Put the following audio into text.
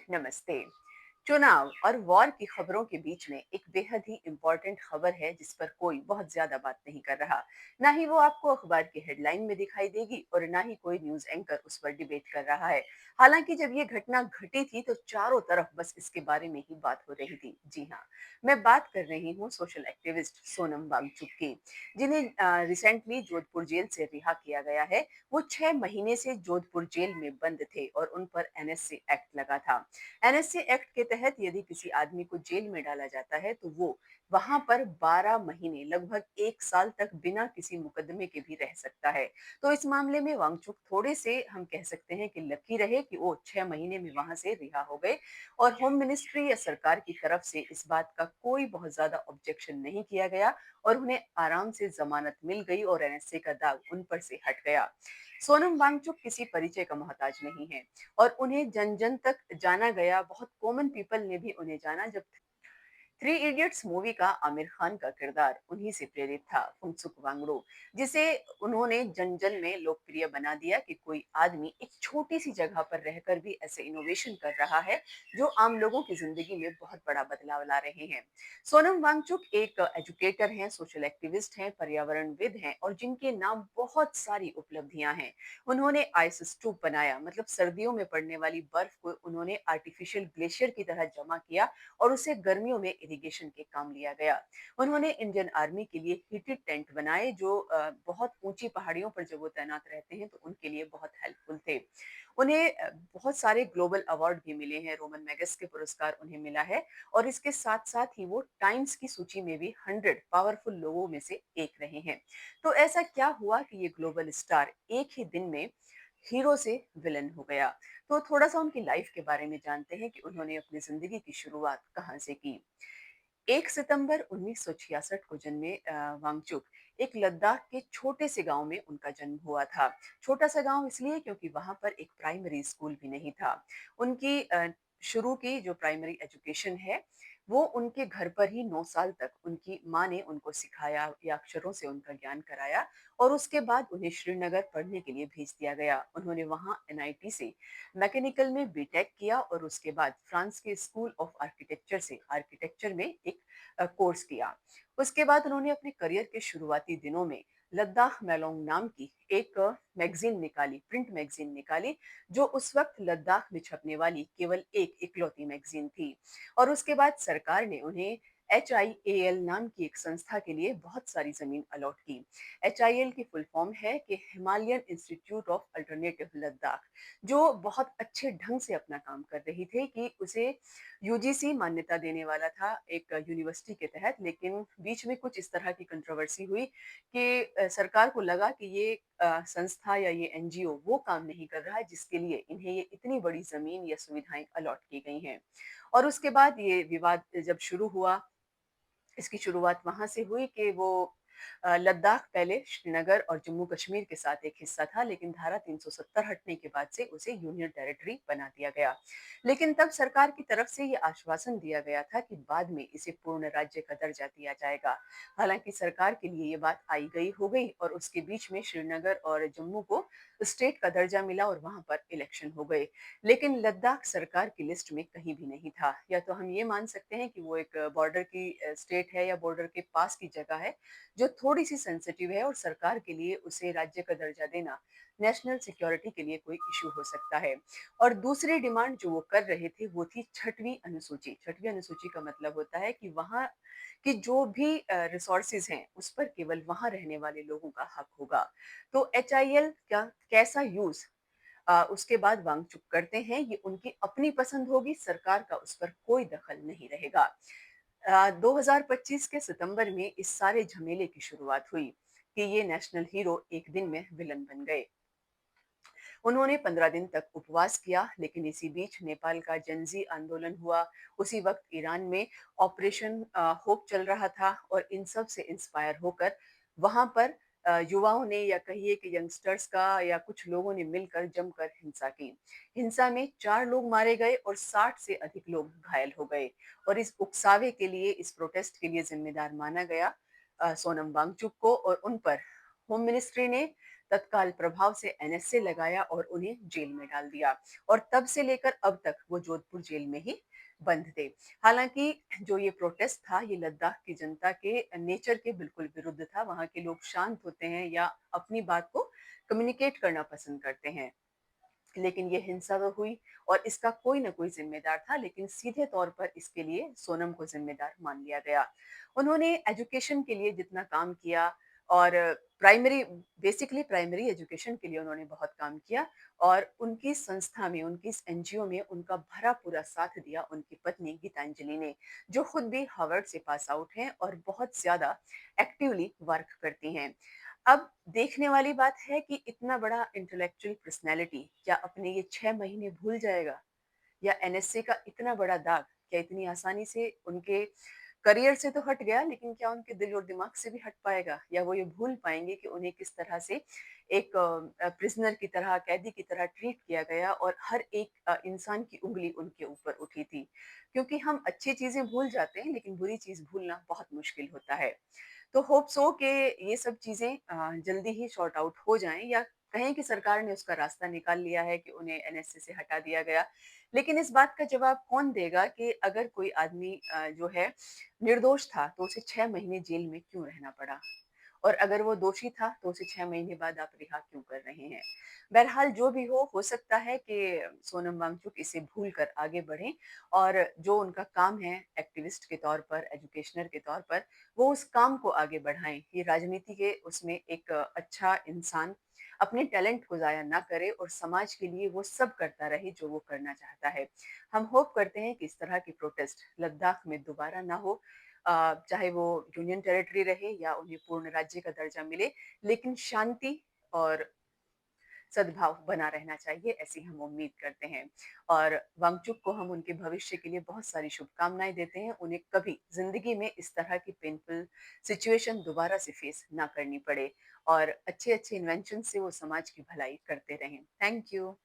नमस्ते। चुनाव और वॉर की खबरों के बीच में एक बेहद ही इम्पोर्टेंट खबर है जिस पर कोई बहुत ज्यादा बात नहीं कर रहा। ना ही वो आपको अखबार की हेडलाइन में दिखाई देगी और ना ही कोई न्यूज एंकर उस पर डिबेट कर रहा है। हालांकि जब ये घटना घटी थी तो चारों तरफ बस इसके बारे में ही बात हो रही थी। जी हाँ, मैं बात कर रही हूँ सोशल एक्टिविस्ट सोनम वांगचुक की, जिन्हें रिसेंटली जोधपुर जेल से रिहा किया गया है। वो 6 महीने से जोधपुर जेल में बंद थे और उन पर एनएससी एक्ट लगा था। एनएससी एक्ट के तहत यदि किसी आदमी को जेल में डाला जाता है तो वो वहां पर 12 महीने लगभग 1 साल तक बिना किसी मुकदमे के भी रह सकता है। तो इस मामले में वांगचुक थोड़े से हम कह सकते हैं कि लकी रहे कि वो 6 महीने में वहां से रिहा हो गए और होम मिनिस्ट्री या सरकार की तरफ से इस बात का कोई बहुत ज्यादा ऑब्जेक्शन नहीं किया गया और उन्हें आराम से जमानत मिल गई और एनएसए का दाग उन पर से हट गया। सोनम वांगचुक किसी परिचय का मोहताज नहीं है और उन्हें जन जन तक जाना गया। बहुत कॉमन पीपल ने भी उन्हें जाना जब थ्री इडियट्स मूवी का आमिर खान का किरदार उन्हीं से प्रेरित था, फुंसुक वांगडू, जिसे उन्होंने जन जन में लोकप्रिय बना दिया कि कोई आदमी एक छोटी सी जगह पर रहकर भी ऐसे इनोवेशन कर रहा है जो आम लोगों की जिंदगी में बहुत बड़ा बदलाव ला रहे हैं। सोनम वांगचुक एक एजुकेटर हैं, सोशल एक्टिविस्ट हैं, पर्यावरणविद हैं और जिनके नाम बहुत सारी उपलब्धियां हैं। उन्होंने आइस स्तूप बनाया, मतलब सर्दियों में पड़ने वाली बर्फ को उन्होंने आर्टिफिशियल ग्लेशियर की तरह जमा किया और उसे गर्मियों में इरिगेशन के काम लिया गया। उन्होंने इंडियन आर्मी के लिए हीटेड टेंट बनाए जो बहुत ऊंची पहाड़ियों पर जब वो तैनात रहते हैं तो उनके लिए बहुत हेल्पफुल थे। उन्हें बहुत सारे ग्लोबल अवार्ड भी मिले हैं, रोमन मैगस के पुरस्कार उन्हें मिला है और इसके साथ साथ ही वो टाइम्स की सूची में भी 100 पावरफुल लोगों में से एक रहे हैं। तो ऐसा क्या हुआ कि ये ग्लोबल स्टार एक ही दिन में हीरो से विलन हो गया? तो थोड़ा सा उनकी लाइफ के बारे में जानते हैं कि उन्होंने अपनी जिंदगी की शुरुआत कहाँ से की। 1 सितंबर 1966 को जन्मे वांगचुक एक लद्दाख के छोटे से गांव में उनका जन्म हुआ था। छोटा सा गांव इसलिए क्योंकि वहां पर एक प्राइमरी स्कूल भी नहीं था। उनकी शुरू की जो प्राइमरी एजुकेशन है वो उनके घर पर ही 9 साल तक उनकी माँ ने उनको सिखाया या अक्षरों से उनका ज्ञान कराया और उसके बाद उन्हें श्रीनगर पढ़ने के लिए भेज दिया गया। उन्होंने वहां एनआईटी से मैकेनिकल में बीटेक किया और उसके बाद फ्रांस के स्कूल ऑफ आर्किटेक्चर से आर्किटेक्चर में एक कोर्स किया। उसके बाद उन्होंने अपने करियर के शुरुआती दिनों में लद्दाख मैलोंग नाम की एक मैगजीन निकाली, प्रिंट मैगजीन निकाली, जो उस वक्त लद्दाख में छपने वाली केवल एक इकलौती मैगजीन थी। और उसके बाद सरकार ने उन्हें HIAL नाम की एक संस्था के लिए बहुत सारी जमीन अलॉट की। HIL की फुल फॉर्म है कि Himalayan institute of alternative Ladakh, जो बहुत अच्छे ढंग से अपना काम कर रही थी कि उसे यूजीसी मान्यता देने वाला था एक यूनिवर्सिटी के तहत। लेकिन बीच में कुछ इस तरह की कंट्रोवर्सी हुई कि सरकार को लगा कि ये संस्था या ये एनजीओ वो काम नहीं कर रहा है जिसके लिए इन्हें ये इतनी बड़ी जमीन या सुविधाएं अलॉट की गई हैं। और उसके बाद ये विवाद जब शुरू हुआ, इसकी शुरुआत वहां से हुई कि वो लद्दाख पहले श्रीनगर और जम्मू कश्मीर के साथ एक हिस्सा था, लेकिन धारा 370 हटने के बाद से उसे यूनियन टेरिटरी बना दिया गया। लेकिन तब सरकार की तरफ से ये आश्वासन दिया गया था कि बाद में इसे पूर्ण राज्य का दर्जा दिया जाएगा। हालांकि सरकार के लिए ये बात आई गई हो गई और उसके बीच में श्रीनगर और जम्मू को स्टेट का दर्जा मिला और वहां पर इलेक्शन हो गए। लेकिन लद्दाख सरकार की लिस्ट में कहीं भी नहीं था। या तो हम ये मान सकते हैं कि वो एक बॉर्डर की स्टेट है या बॉर्डर के पास की जगह है जो थोड़ी सी सेंसिटिव है और सरकार के लिए उसे राज्य का दर्जा देना नेशनल सिक्योरिटी के लिए कोई इशू हो सकता है। और दूसरी डिमांड जो वो कर रहे थे वो थी छठवीं अनुसूची। छठवीं अनुसूची का मतलब होता है कि वहाँ की जो भी रिसोर्सेज हैं उस पर केवल वहाँ रहने वाले लोगों का हक होगा। तो HIL का कैसा यूज उसके बाद वांगचुक करते हैं ये उनकी अपनी पसंद होगी, सरकार का उस पर कोई दखल नहीं रहेगा। 2025 के सितंबर में इस सारे झमेले की शुरुआत हुई कि ये नेशनल हीरो एक दिन में विलन बन गए। उन्होंने 15 दिन तक उपवास किया, लेकिन इसी बीच नेपाल का जनजी आंदोलन हुआ। उसी वक्त ईरान में ऑपरेशन होप चल रहा था और इन सब से इंस्पायर होकर वहां पर युवाओं ने या कहिए कि यंगस्टर्स का या कुछ लोगों ने मिलकर जमकर हिंसा की। हिंसा में 4 लोग मारे गए और 60 से अधिक लोग घायल हो गए। और इस उकसावे के लिए, इस प्रोटेस्ट के लिए जिम्मेदार माना गया सोनम वांगचुक को और उन पर होम मिनिस्ट्री ने तत्काल प्रभाव से एनएसए लगाया और उन्हें जेल में डाल दिया और तब से लेकर अब तक वो जोधपुर जेल में ही बंद थे। हालाँकि जो ये प्रोटेस्ट था, ये लद्दाख की जनता के नेचर के बिल्कुल विरुद्ध था। वहाँ के लोग शांत होते हैं या अपनी बात को कम्युनिकेट करना पसंद करते हैं। लेकिन ये हिंसा तो हुई और इसका कोई ना कोई ज़िम्मेदार था, लेकिन सीधे तौर पर इसके लिए सोनम को ज़िम्मेदार मान लिया गया। उन्होंने एजुकेशन के लिए जितना काम किया और प्राइमरी बेसिकली प्राइमरी एजुकेशन के लिए उन्होंने बहुत काम किया और उनकी संस्था में, उनकी इस एनजीओ में उनका भरा पूरा साथ दिया उनकी पत्नी गीतांजलि ने, जो खुद भी हार्वर्ड से पास आउट हैं और बहुत ज़्यादा एक्टिवली वर्क करती हैं। अब देखने वाली बात है कि इतना बड़ा इंटेलेक्चुअल पर्सनैलिटी क्या अपने ये 6 महीने भूल जाएगा? या एनएसए का इतना बड़ा दाग क्या इतनी आसानी से उनके करियर से तो हट गया, लेकिन क्या उनके दिल और दिमाग से भी हट पाएगा? या वो ये भूल पाएँगे कि उन्हें किस तरह से एक प्रिज़नर की तरह, कैदी की तरह ट्रीट किया गया और हर एक इंसान की उँगली उनके ऊपर उठी थी। क्योंकि हम अच्छी चीज़ें भूल जाते हैं, लेकिन बुरी चीज़ भूलना बहुत मुश्किल होता है। तो होप सो कि ये सब चीज़ें जल्दी ही सॉर्ट आउट हो जाएँ या कहें कि सरकार ने उसका रास्ता निकाल लिया है कि उन्हें एनएसए से हटा दिया गया। लेकिन इस बात का जवाब कौन देगा कि अगर कोई आदमी जो है निर्दोष था, तो उसे 6 महीने जेल में क्यों रहना पड़ा? और अगर वो दोषी था, तो उसे 6 महीने बाद आप रिहा क्यों कर रहे हैं? बहरहाल जो भी हो सकता है कि सोनम वांगचुक इसे भूल कर आगे बढ़ें और जो उनका काम है एक्टिविस्ट के तौर पर, एजुकेशनर के तौर पर, वो उस काम को आगे बढ़ाएँ। ये राजनीति के उसमें एक अच्छा इंसान अपने टैलेंट को ज़ाया ना करे और समाज के लिए वो सब करता रहे जो वो करना चाहता है। हम होप करते हैं कि इस तरह की प्रोटेस्ट लद्दाख में दोबारा ना हो। चाहे वो यूनियन टेरिटरी रहे या उन्हें पूर्ण राज्य का दर्जा मिले, लेकिन शांति और सद्भाव बना रहना चाहिए, ऐसी हम उम्मीद करते हैं। और वांगचुक को हम उनके भविष्य के लिए बहुत सारी शुभकामनाएँ देते हैं। उन्हें कभी ज़िंदगी में इस तरह की पेनफुल सिचुएशन दोबारा से फेस ना करनी पड़े और अच्छे-अच्छे इन्वेंशन से वो समाज की भलाई करते रहें। Thank you.